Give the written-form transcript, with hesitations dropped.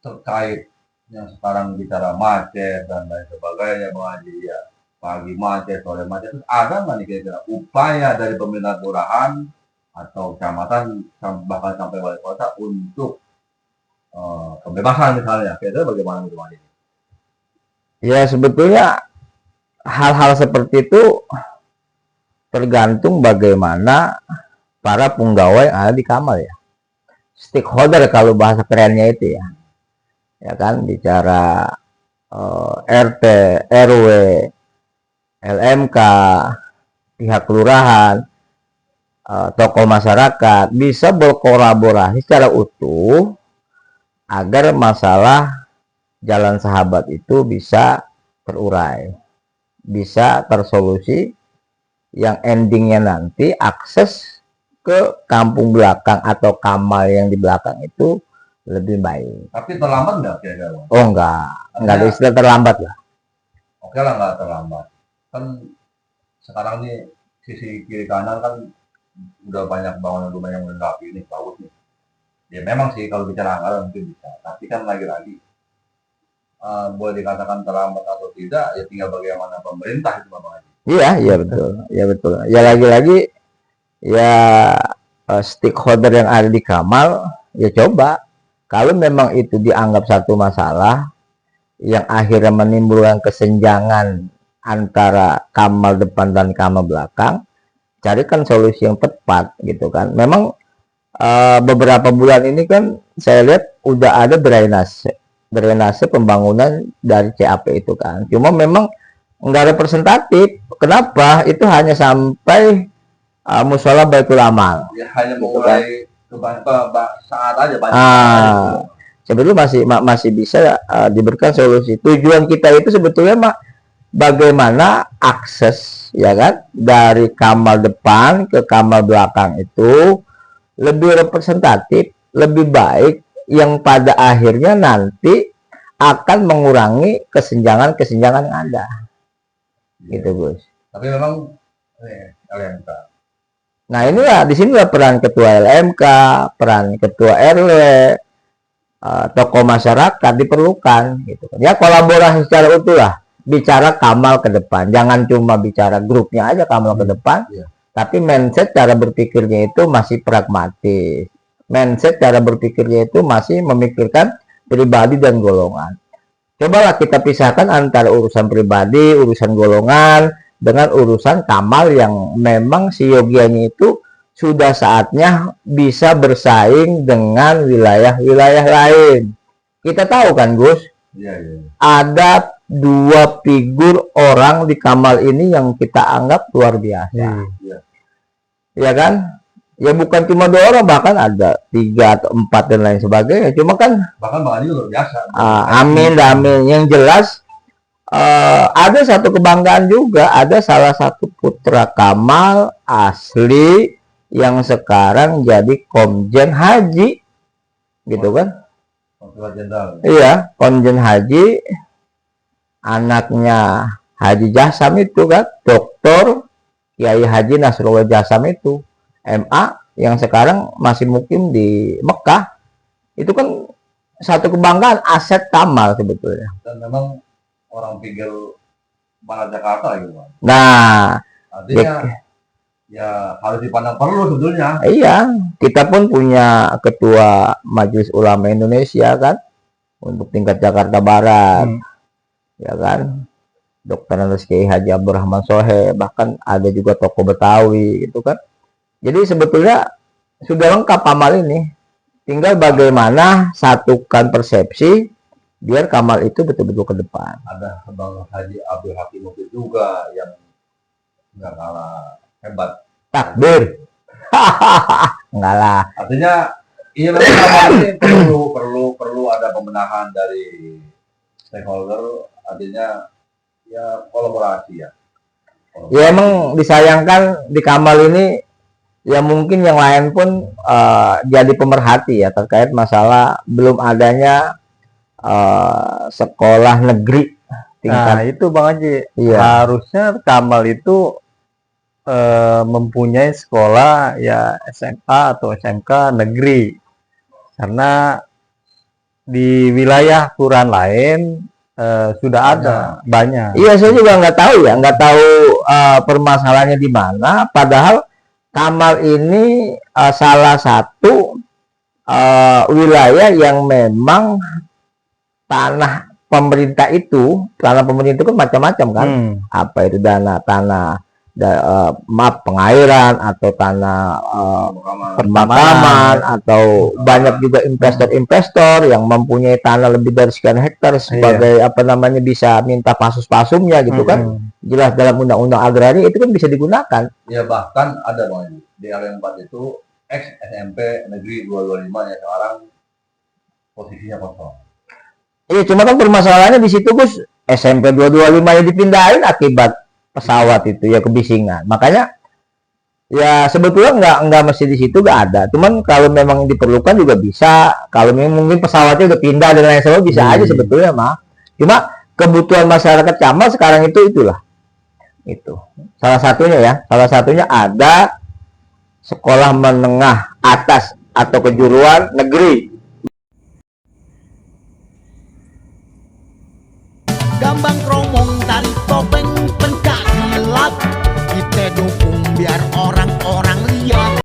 terkait yang sekarang bicara macet dan lain sebagainya, Bang Haji, ya pagi macet, sore macet, terus ada nggak nih kira-kira upaya dari pemerintah kelurahan atau kecamatan bahkan sampai wali kota untuk pembebasan misalnya, kira-kira bagaimana itu Bang Haji? Ya sebetulnya hal-hal seperti itu tergantung bagaimana para pegawai yang ada di kamar ya. Stakeholder kalau bahasa kerennya itu ya. Ya kan bicara RT, RW, LMK, pihak kelurahan, tokoh masyarakat bisa berkolaborasi secara utuh agar masalah jalan sahabat itu bisa terurai, bisa tersolusi, yang endingnya nanti akses ke kampung belakang atau kamal yang di belakang itu lebih baik. Tapi terlambat nggak kira-kira Bang? Oh enggak ada istilah terlambat lah. Oke lah nggak terlambat. Kan sekarang nih sisi kiri kanan kan udah banyak bangunan rumah yang melengkapi ini bagus nih. Ya memang sih kalau bicara anggaran mungkin bisa, tapi kan lagi-lagi boleh dikatakan terlambat atau tidak, ya tinggal bagaimana pemerintah itu Bang Haji. Iya, iya betul. Ya betul. Ya lagi-lagi ya stakeholder yang ada di kamal ya coba kalau memang itu dianggap satu masalah yang akhirnya menimbulkan kesenjangan antara kamal depan dan kamal belakang, carikan solusi yang tepat gitu kan. Memang beberapa bulan ini kan saya lihat udah ada drainase pembangunan dari CAP itu kan. Cuma memang nggak representatif. Kenapa? Itu hanya sampai musola Baitul Amal. Ya hanya Gitu mengurai saat aja banyak. Sebetulnya masih bisa diberikan solusi. Tujuan kita itu sebetulnya bagaimana akses ya kan dari kamal depan ke kamal belakang itu lebih representatif, lebih baik, yang pada akhirnya nanti akan mengurangi kesenjangan-kesenjangan yang ada. Gitu, Gus. Tapi memang LMK. Nah, inilah di sinilah peran ketua LMK, peran ketua RW, tokoh masyarakat diperlukan gitu kan. Ya kolaborasi secara utuh lah. Bicara kamal ke depan, jangan cuma bicara grupnya aja kamal ke depan, tapi mindset cara berpikirnya itu masih pragmatis. Mindset cara berpikirnya itu masih memikirkan pribadi dan golongan. Cobalah kita pisahkan antara urusan pribadi, urusan golongan, dengan urusan kamal yang memang si yogianya itu sudah saatnya bisa bersaing dengan wilayah-wilayah lain. Kita tahu kan, Gus, ada dua figur orang di kamal ini yang kita anggap luar biasa. Ya kan? Ya bukan cuma dua orang, bahkan ada 3 atau 4 dan lain sebagainya. Cuma kan bahkan Bang Adi luar biasa. Amin, amin. Yang jelas ada satu kebanggaan juga, ada salah satu putra kamal asli yang sekarang jadi Komjen Haji, gitu kan? Iya, Komjen Haji, anaknya Haji Jasam itu kan, Doktor Kiai Haji Nasrullah Jasam itu, MA, yang sekarang masih mukim di Mekah. Itu kan satu kebanggaan, aset kamal sebetulnya. Dan memang orang pikir mana Jakarta gitu Bang. Nah, artinya ya harus dipandang perlu sebetulnya. Iya, kita pun punya ketua Majelis Ulama Indonesia kan untuk tingkat Jakarta Barat. Ya kan? Dr. Andes Kiai Haji Abdurrahman Sohe, bahkan ada juga tokoh Betawi gitu kan. Jadi sebetulnya sudah lengkap amal ini. Tinggal bagaimana satukan persepsi biar kamal itu betul-betul ke depan. Ada Bang Haji Abdul Hakim juga yang nggak kalah hebat. Takbir. Enggak lah. Artinya iya memang ini perlu ada pembenahan dari stakeholder. Artinya ya kolaborasi ya. Ya emang disayangkan di kamal ini ya mungkin yang lain pun jadi pemerhati ya terkait masalah belum adanya sekolah negeri tingkat. Nah itu Bang Haji, harusnya kamal itu mempunyai sekolah ya SMA atau SMK negeri, karena di wilayah kelurahan lain sudah ada banyak. Iya, saya juga nggak tahu ya, nggak tahu permasalahannya di mana. Padahal Kamal ini salah satu wilayah yang memang tanah pemerintah itu kan macam-macam kan. Apa itu tanah pengairan atau tanah pertamanan atau banyak juga investor-investor yang mempunyai tanah lebih dari sekian hektar sebagai apa namanya bisa minta pasus-pasumnya gitu kan. Jelas dalam undang-undang agraria itu kan bisa digunakan. Ya bahkan ada Bang di RW 4 itu ex SMP Negeri 225 yang sekarang posisinya kosong. Iya, cuma kan permasalahannya di situ Gus, SMP 225 yang dipindahin akibat pesawat itu ya kebisingan. Makanya ya sebetulnya nggak mesti di situ nggak ada. Cuman kalau memang diperlukan juga bisa. Kalau mungkin pesawatnya udah pindah dan lain sebagainya bisa aja sebetulnya mah. Cuma kebutuhan masyarakat Camal sekarang itulah. Itu salah satunya ya. Salah satunya ada sekolah menengah atas atau kejuruan negeri. Gambang kromong tari topeng pencak gelap, kita dukung biar orang-orang lihat.